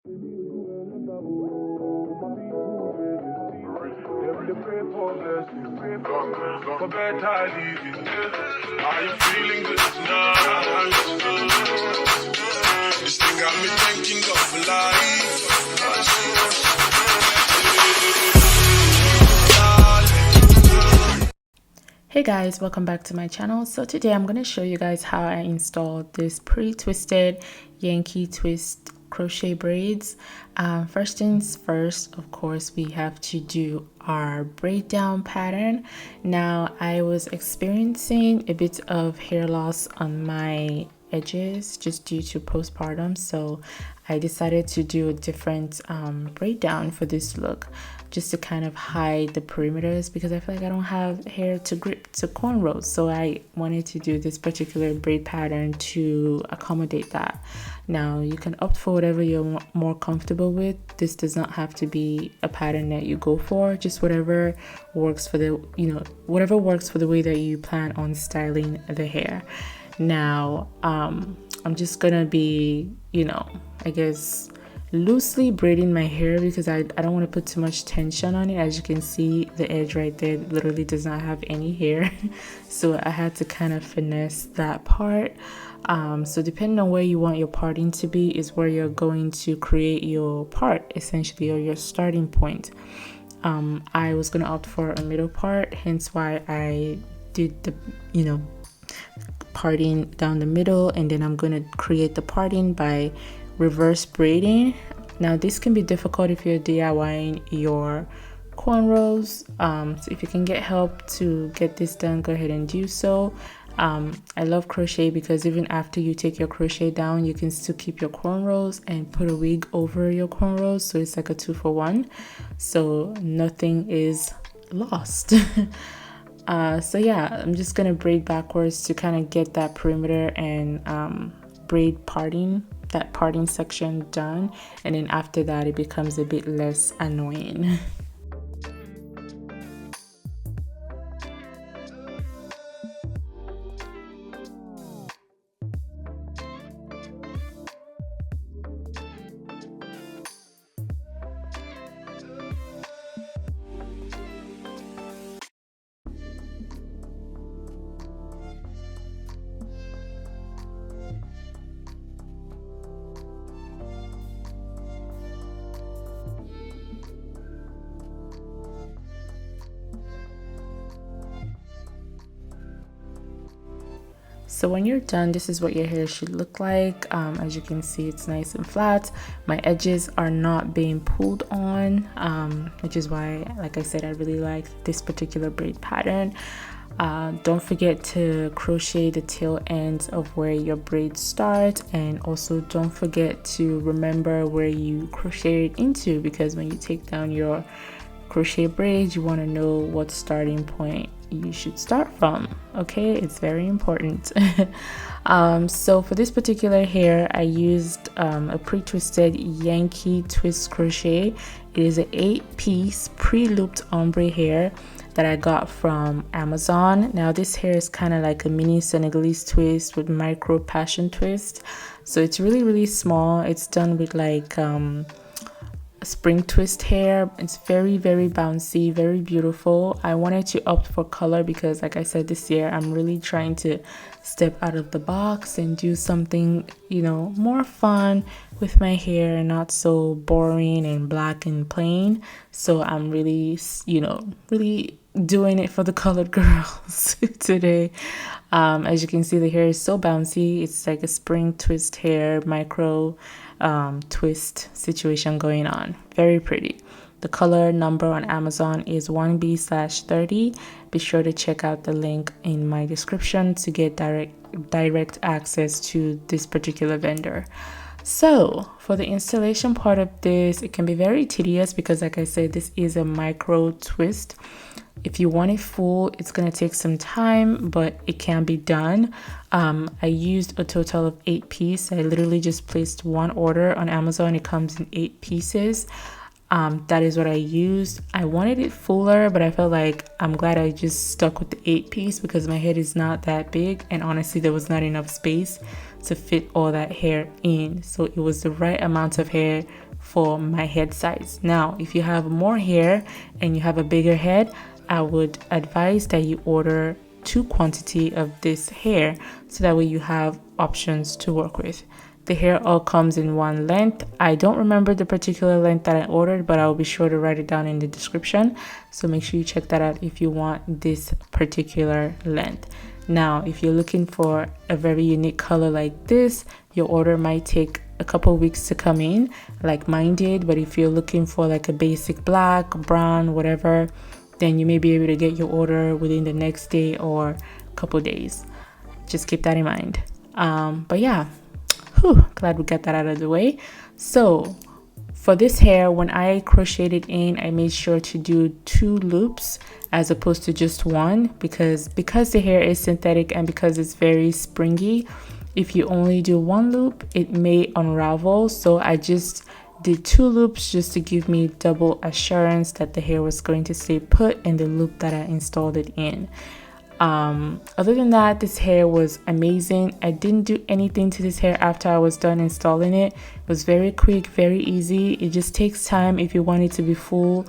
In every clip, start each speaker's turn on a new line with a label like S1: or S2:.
S1: For better living, are you feeling good tonight? This thing got me thinking of life.
S2: Hey guys, welcome back to my channel. So today I'm going to show you guys how I installed this pre-twisted Yankee twist crochet braids. First things first, of course, we have to do our braid down pattern. Now I was experiencing a bit of hair loss on my edges just due to postpartum, so I decided to do a different braid down for this look, just to kind of hide the perimeters, because I feel like I don't have hair to grip to cornrows. So I wanted to do this particular braid pattern to accommodate that. Now you can opt for whatever you're more comfortable with. This does not have to be a pattern that you go for, just whatever works for the, whatever works for the way that you plan on styling the hair. Now I'm just gonna be, I guess loosely braiding my hair because I don't want to put too much tension on it. As you can see, the edge right there literally does not have any hair. So I had to kind of finesse that part. So depending on where you want your parting to be is where you're going to create your part, essentially, or your starting point. I was going to opt for a middle part, hence why I did the, parting down the middle, and then I'm going to create the parting by reverse braiding. Now this can be difficult if you're DIYing your cornrows, so if you can get help to get this done, go ahead and do so. I love crochet because even after you take your crochet down, you can still keep your cornrows and put a wig over your cornrows, so it's like a 2-for-1, so nothing is lost. So yeah, I'm just gonna braid backwards to kind of get that perimeter and braid that parting section done, and then after that it becomes a bit less annoying. So when you're done, this is what your hair should look like. As you can see, it's nice and flat. My edges are not being pulled on, which is why, like I said, I really like this particular braid pattern. Don't forget to crochet the tail ends of where your braids start, and also don't forget to remember where you crocheted into, because when you take down your crochet braids, you want to know what starting point you should start from. Okay, it's very important. So for this particular hair, I used a pre-twisted Yankee twist crochet. It is an 8-piece pre-looped ombre hair that I got from Amazon. Now this hair is kind of like a mini Senegalese twist with micro passion twist, so it's really small. It's done with like spring twist hair. It's very bouncy, very beautiful. I wanted to opt for color because, like I said, this year I'm really trying to step out of the box and do something, more fun with my hair and not so boring and black and plain. So I'm really, really doing it for the colored girls today. As you can see, the hair is so bouncy. It's like a spring twist hair, micro twist situation going on. Very pretty. The color number on Amazon is 1B/30. Be sure to check out the link in my description to get direct access to this particular vendor. So for the installation part of this, it can be very tedious because, like I said, this is a micro twist. If you want it full, it's going to take some time, but it can be done. I used a total of 8 pieces. I literally just placed one order on Amazon. It comes in 8 pieces. That is what I used. I wanted it fuller, but I felt like I'm glad I just stuck with the 8-piece because my head is not that big, and honestly there was not enough space to fit all that hair in. So it was the right amount of hair for my head size. Now, if you have more hair and you have a bigger head, I would advise that you order 2 quantity of this hair so that way you have options to work with. The hair all comes in one length. I don't remember the particular length that I ordered, but I'll be sure to write it down in the description. So make sure you check that out if you want this particular length. Now, if you're looking for a very unique color like this, your order might take a couple weeks to come in, like mine did. But if you're looking for like a basic black, brown, whatever, then you may be able to get your order within the next day or a couple days. Just keep that in mind. But yeah. Glad we got that out of the way. So for this hair, when I crocheted it in, I made sure to do 2 loops as opposed to just one, because the hair is synthetic and because it's very springy, if you only do 1 loop, it may unravel. So I just did 2 loops just to give me double assurance that the hair was going to stay put in the loop that I installed it in. Other than that, this hair was amazing. I didn't do anything to this hair after I was done installing it. It was very quick, very easy. It just takes time if you want it to be full.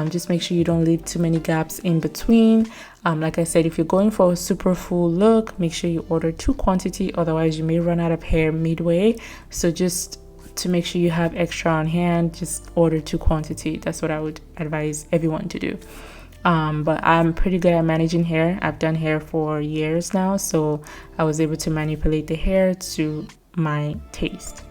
S2: Just make sure you don't leave too many gaps in between. Like I said, if you're going for a super full look, make sure you order 2 quantity, otherwise you may run out of hair midway. So just to make sure you have extra on hand, just order 2 quantity. That's what I would advise everyone to do. But I'm pretty good at managing hair. I've done hair for years now, so I was able to manipulate the hair to my taste.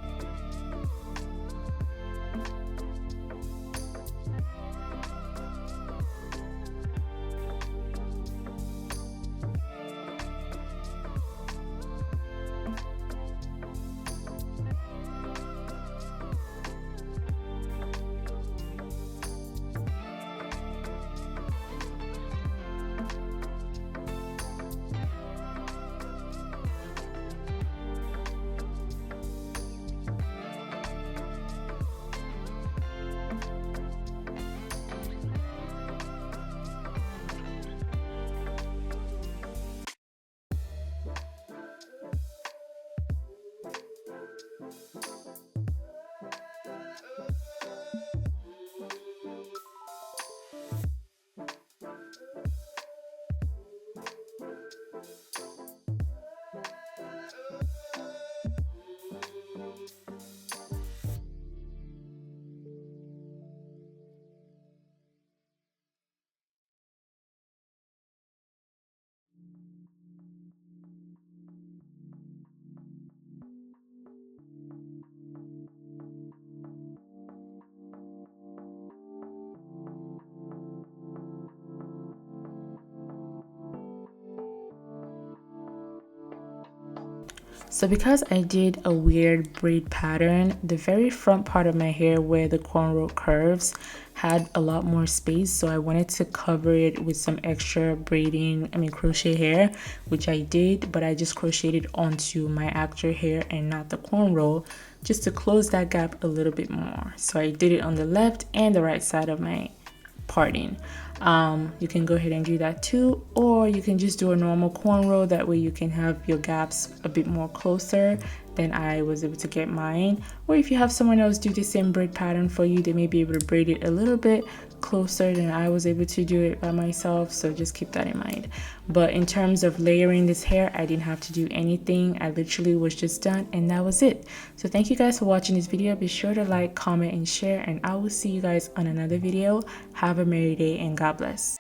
S2: So because I did a weird braid pattern, the very front part of my hair where the cornrow curves had a lot more space, so I wanted to cover it with some extra crochet hair, which I did, but I just crocheted onto my actual hair and not the cornrow, just to close that gap a little bit more. So I did it on the left and the right side of my parting. You can go ahead and do that too, or you can just do a normal cornrow. That way you can have your gaps a bit more closer than I was able to get mine. Or if you have someone else do the same braid pattern for you, they may be able to braid it a little bit closer than I was able to do it by myself, so just keep that in mind. But in terms of layering this hair, I didn't have to do anything. I literally was just done and that was it. So thank you guys for watching this video. Be sure to like, comment, and share, and I will see you guys on another video. Have a merry day and God bless.